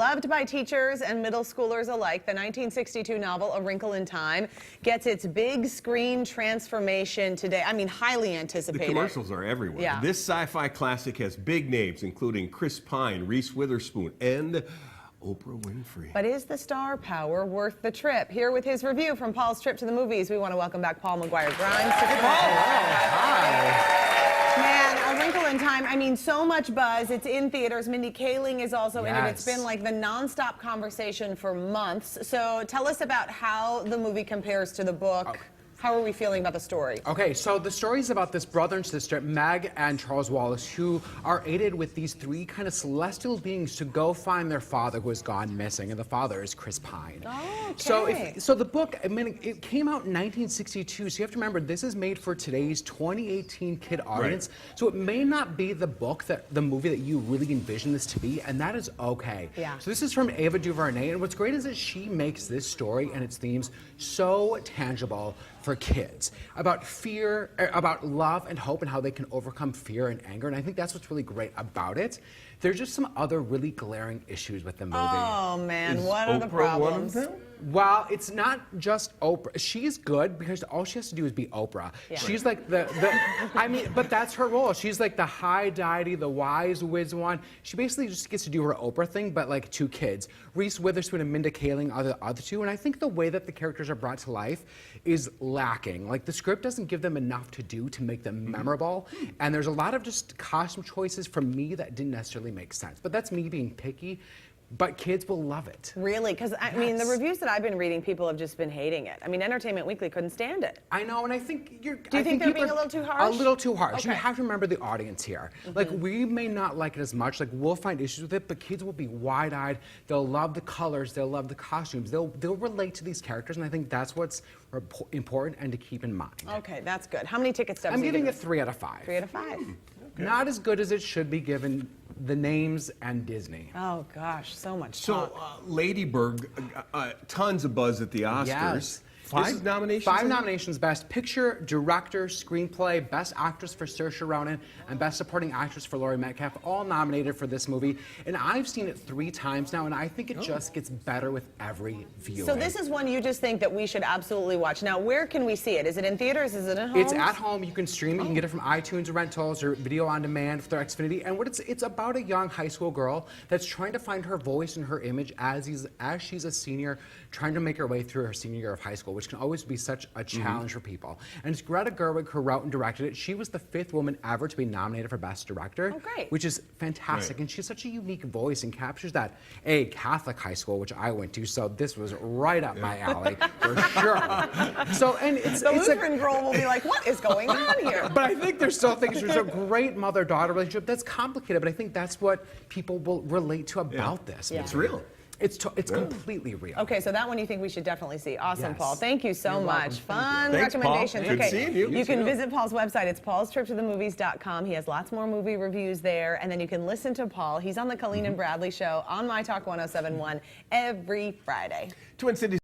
Loved by teachers and middle schoolers alike, the 1962 novel A Wrinkle in Time gets its big screen transformation today. I mean, highly anticipated. The commercials are everywhere. Yeah. This sci-fi classic has big names, including Chris Pine, Reese Witherspoon, and Oprah Winfrey. But is the star power worth the trip? Here with his review from Paul's trip to the movies, we want to welcome back Paul McGuire Grimes. Hey, Paul. Hi. Man, A Wrinkle in Time, I mean, so much buzz. It's in theaters. Mindy Kaling is also in it. It's been like the nonstop conversation for months. So tell us about how the movie compares to the book. Okay. How are we feeling about the story? Okay, so the story is about this brother and sister, Meg and Charles Wallace, who are aided with these three kind of celestial beings to go find their father who has gone missing, and the father is Chris Pine. Oh, okay. So the book, I mean, it came out in 1962, so you have to remember this is made for today's 2018 kid audience. Right. So it may not be the book the movie that you really envision this to be, and that is okay. Yeah. So this is from Ava DuVernay, and what's great is that she makes this story and its themes so tangible for kids, about fear, about love and hope, and how they can overcome fear and anger. And I think that's what's really great about it. There's just some other really glaring issues with the movie. Oh man, what are the Oprah problems? one of them? Well, it's not just Oprah. She's good because all she has to do is be Oprah. Yeah. She's like I mean, but that's her role. She's like the high deity, the wise whiz one. She basically just gets to do her Oprah thing, but like two kids. Reese Witherspoon and Mindy Kaling are the other two, and I think the way that the characters are brought to life is lacking. Like the script doesn't give them enough to do to make them memorable, and there's a lot of just costume choices from me that didn't necessarily make sense. But that's me being picky. But kids will love it. Really? Because, I mean, the reviews that I've been reading, people have just been hating it. I mean, Entertainment Weekly couldn't stand it. I know, and I think you're... Do you think they're being a little too harsh? A little too harsh. Okay. You have to remember the audience here. Like, we may not like it as much, like, we'll find issues with it, but kids will be wide-eyed. They'll love the colors. They'll love the costumes. They'll relate to these characters, and I think that's what's important and to keep in mind. Okay, that's good. How many ticket stubs I'm are you giving it 3 out of 5. 3 out of 5. Okay. Not as good as it should be given the names and Disney. Oh gosh, so much So, talk. Lady Bird, tons of buzz at the Oscars. Yes. 5 nominations? 5 nominations: Best Picture, Director, Screenplay, Best Actress for Saoirse Ronan, and Best Supporting Actress for Laurie Metcalf, all nominated for this movie. And I've seen it 3 times now, and I think it just gets better with every viewing. So this is one you just think that we should absolutely watch. Now, where can we see it? Is it in theaters? Is it at home? It's at home. You can stream it. You can get it from iTunes rentals or video on demand for their Xfinity. And it's about a young high school girl that's trying to find her voice and her image as she's a senior, trying to make her way through her senior year of high school, which can always be such a challenge for people. And it's Greta Gerwig who wrote and directed it. She was the 5th woman ever to be nominated for Best Director, which is fantastic. Right. And she has such a unique voice and captures that Catholic high school, which I went to, so this was right up my alley for sure. So, and the Lutheran girl will be like, what is going on here? But I think there's still things. There's a great mother-daughter relationship that's complicated, but I think that's what people will relate to about this. Yeah. It's real. It's completely real. Okay, so that one you think we should definitely see. Awesome, Yes. Paul. Thank you so You're much. welcome. Fun Thanks, Paul. recommendations. Good Okay, seeing you. you can visit Paul's website. It's paulstriptothemovies.com. He has lots more movie reviews there, and then you can listen to Paul. He's on the Colleen and Bradley Show on My Talk 1071 every Friday. Twin Cities.